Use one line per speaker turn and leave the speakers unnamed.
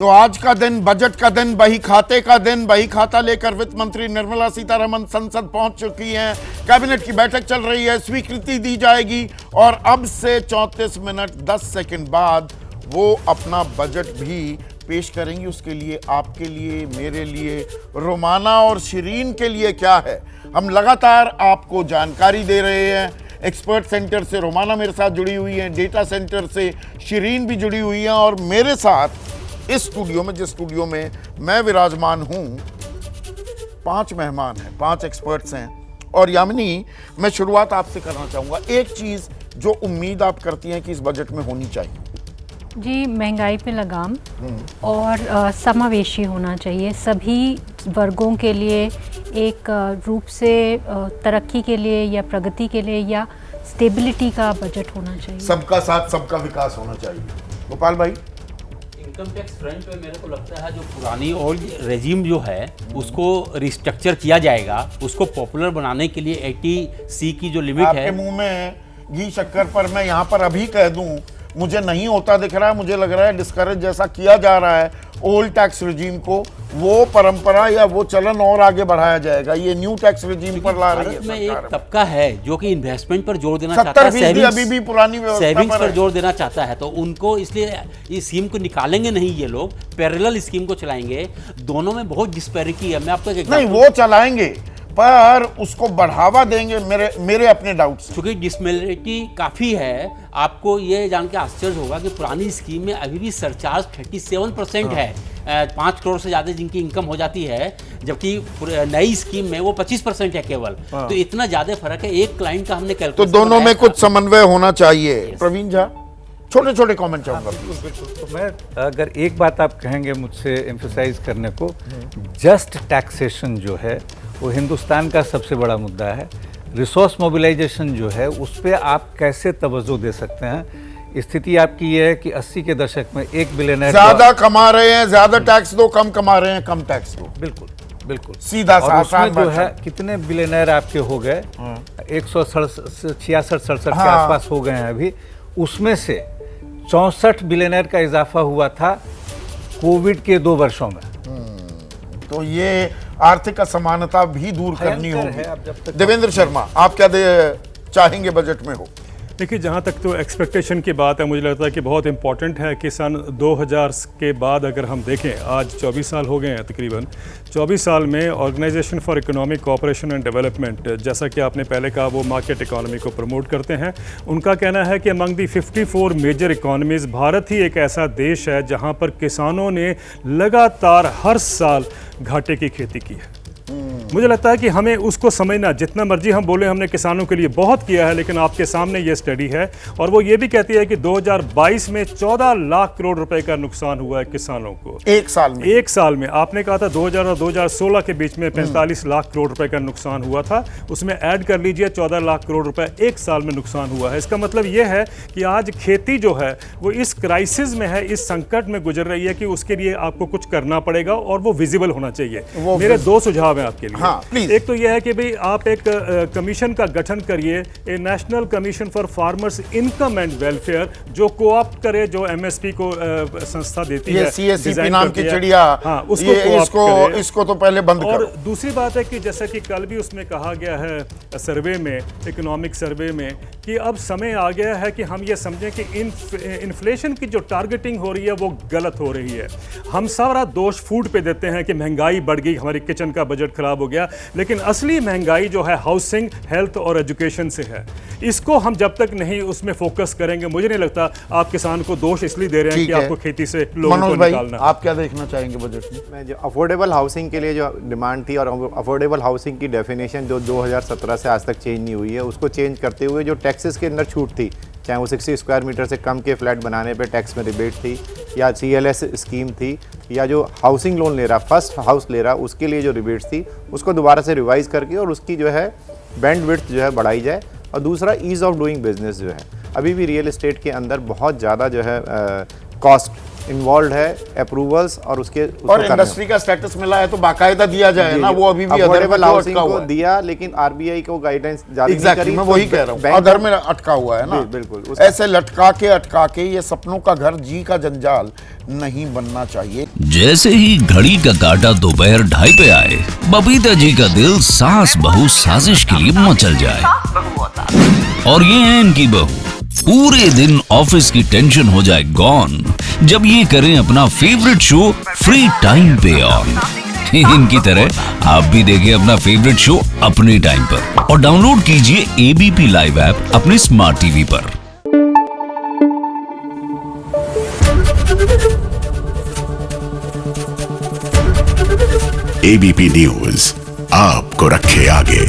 तो आज का दिन बजट का दिन, बही खाते का दिन। बही खाता लेकर वित्त मंत्री निर्मला सीतारमण संसद पहुंच चुकी हैं। कैबिनेट की बैठक चल रही है, स्वीकृति दी जाएगी और अब से 34 मिनट 10 सेकंड बाद वो अपना बजट भी पेश करेंगी। उसके लिए आपके लिए, मेरे लिए, रोमाना और शिरीन के लिए क्या है, हम लगातार आपको जानकारी दे रहे हैं। एक्सपर्ट सेंटर से रोमाना मेरे साथ जुड़ी हुई है, डेटा सेंटर से शिरीन भी जुड़ी हुई है और मेरे साथ इस स्टूडियो में, जिस स्टूडियो में मैं विराजमान हूं, 5 मेहमान हैं, 5 एक्सपर्ट्स हैं। और यामिनी, मैं शुरुआत आपसे करना चाहूंगा। एक चीज जो उम्मीद आप करती हैं कि इस बजट में होनी चाहिए।
जी, महंगाई पे लगाम और समावेशी होना चाहिए। सभी वर्गों के लिए एक रूप से तरक्की के लिए या प्रगति के लिए या स्टेबिलिटी का बजट होना चाहिए।
सबका साथ, सबका विकास होना चाहिए। गोपाल भाई,
इनकम टैक्स फ्रंट पे मेरे को लगता है जो पुरानी ओल्ड रेजिम जो है उसको रिस्ट्रक्चर किया जाएगा। उसको पॉपुलर बनाने के लिए 80C की जो लिमिट है।
आपके मुंह में घी शक्कर पर मैं यहाँ पर अभी कह दूं, मुझे नहीं होता दिख रहा है। मुझे लग रहा है डिस्करेज जैसा किया जा रहा है ओल्ड टैक्स रिजीम को, वो परंपरा या वो चलन और आगे बढ़ाया जाएगा। ये न्यू टैक्स रिजीम पर ला रही है
में
सरकार।
एक तबका है जो कि इन्वेस्टमेंट पर जोर देना चाहता है,
70% अभी भी पुरानी व्यवस्था
सेविंग्स पर
है।
जोर देना चाहता है, तो उनको इसलिए इस स्कीम को निकालेंगे नहीं। ये लोग पैरेलल स्कीम को चलाएंगे। दोनों में बहुत डिस्पैरिटी है। मैं आपको एक
नहीं, वो चलाएंगे पर उसको बढ़ावा देंगे, मेरे अपने डाउट्स।
क्योंकि डिस्पेरिटी काफ़ी है। आपको ये जान के आश्चर्य होगा कि पुरानी स्कीम में अभी भी सरचार्ज 37% है। 5 करोड़ से ज़्यादा जिनकी इनकम हो जाती है, जबकि नई स्कीम में वो 25% है केवल। तो इतना ज़्यादा फर्क है। एक क्लाइंट का हमने
तो
कैलकुलेट
दोनों में कुछ समन्वय होना चाहिए। प्रवीण झा, छोटे छोटे कमेंट चाहूंगा।
बिल्कुल। तो मैं, अगर एक बात आप कहेंगे मुझसे एम्फसाइज करने को, जस्ट टैक्सेशन जो है वो हिंदुस्तान का सबसे बड़ा मुद्दा है। रिसोर्स मोबिलाइजेशन जो है उस पर आप कैसे तवज्जो दे सकते हैं। स्थिति आपकी ये है कि 80 के दशक में 1 बिलियनर
ज्यादा कमा रहे हैं, ज्यादा टैक्स दो, कम कमा रहे हैं, कम टैक्स दो।
बिल्कुल बिल्कुल
सीधा सा
और उसमें
आसान
जो
बात
है कितने बिलियनर आपके हो गए, 166-67 के
हाँ।
आसपास हो गए हैं अभी। उसमें से 64 बिलियनर का इजाफा हुआ था कोविड के 2 वर्षों में।
तो ये आर्थिक असमानता भी दूर करनी
भयंकर है। अब
होगी।
जब तक
देवेंद्र शर्मा, आप क्या चाहेंगे बजट में हो?
देखिए, जहाँ तक तो एक्सपेक्टेशन की बात है, मुझे लगता है कि बहुत इंपॉर्टेंट है कि सन 2000 के बाद अगर हम देखें, आज 24 साल हो गए हैं तकरीबन। 24 साल में organisation for economic cooperation and development, जैसा कि आपने पहले कहा, वो मार्केट इकोनॉमी को प्रमोट करते हैं। उनका कहना है कि among the 54 major economies, Bharat ही एक ऐसा देश है जहाँ पर किसानों ने लगातार हर साल घाटे की खेती की है। मुझे लगता है कि हमें उसको समझना, जितना मर्जी हम बोले हमने किसानों के लिए बहुत किया है, लेकिन आपके सामने ये स्टडी है और वो ये भी कहती है कि 2022 में 14 लाख करोड़ रुपए का नुकसान हुआ है किसानों को
एक साल में।
एक साल में। आपने कहा था 2000 और 2016 के बीच में 45 लाख करोड़ रुपए का नुकसान हुआ था। उसमें ऐड कर लीजिए 14 लाख करोड़ रुपए एक साल में नुकसान हुआ है। इसका मतलब ये है कि आज खेती जो है वो इस क्राइसिस में है, इस संकट में गुजर रही है कि उसके लिए आपको कुछ करना पड़ेगा और वो विजिबल होना चाहिए। मेरे 2 सुझाव हैं आपके लिए।
हाँ, प्लीज।
एक तो यह है कि भाई आप एक कमीशन का गठन करिए, a national commission for farmers income and welfare, जो कोऑप्ट करे, जो एमएसपी को संस्था देती है।
CSCP नाम की चिड़िया,
हाँ,
इसको तो पहले बंद
और
करो।
दूसरी बात है कि जैसा कि कल भी उसमें कहा गया है सर्वे में, इकोनॉमिक सर्वे में, कि अब समय आ गया है कि हम ये समझें कि इन्फ्लेशन की जो टारगेटिंग हो रही है वो गलत हो रही है। हम सारा दोष फूड पे देते हैं कि महंगाई बढ़ गई, हमारी किचन का बजट खराब हो गया, लेकिन असली महंगाई जो है हाउसिंग, हेल्थ और एजुकेशन से है। इसको हम जब तक नहीं उसमें फोकस करेंगे, मुझे नहीं लगता आप किसान को दोष इसलिए दे रहे हैं कि आपको खेती से लोगों को निकालना।
आप क्या देखना चाहेंगे बजट में?
मैं जो अफोर्डेबल हाउसिंग के लिए जो डिमांड थी, और अफोर्डेबल हाउसिंग की डेफिनेशन जो 2017 से आज तक चेंज नहीं हुई है, उसको चेंज करते हुए जो टैक्सेस के अंदर छूट थी, चाहे वो 60 स्क्वायर मीटर से कम के फ्लैट बनाने पे टैक्स में रिबेट थी, या CLS स्कीम थी, या जो हाउसिंग लोन ले रहा, फर्स्ट हाउस ले रहा, उसके लिए जो रिबेट्स थी, उसको दोबारा से रिवाइज करके और उसकी जो है बैंड विड्थ जो है बढ़ाई जाए। और दूसरा, ईज़ ऑफ डूइंग बिजनेस जो है, अभी भी रियल एस्टेट के अंदर बहुत ज़्यादा जो है कॉस्ट इन्वॉल्व है अप्रूवल्स और उसके
और इंडस्ट्री का स्टेटस मिला है तो बाकायदा दिया जाए ना, वो अभी भी
अफोर्डेबल हाउसिंग को
हुआ है।
दिया, लेकिन आरबीआई को गाइडेंस जारी नहीं
एग्जैक्टली
करी,
मैं
तो
वही कह रहा हूँ,
बैंक-
अधर में अटका हुआ है ना।
बिल्कुल
ऐसे लटका के ये सपनों का घर जी का जंजाल नहीं बनना चाहिए।
जैसे ही घड़ी का काटा दोपहर 2:30 पे आए, बबीता जी का दिल सास बहू साजिश के लिए मचल जाए। और ये है इनकी बहू, पूरे दिन ऑफिस की टेंशन हो जाए गॉन जब ये करें अपना फेवरेट शो फ्री टाइम पे ऑन। इनकी तरह आप भी देखें अपना फेवरेट शो अपने टाइम पर और डाउनलोड कीजिए एबीपी लाइव ऐप अपने स्मार्ट टीवी पर।
एबीपी न्यूज आपको रखे आगे।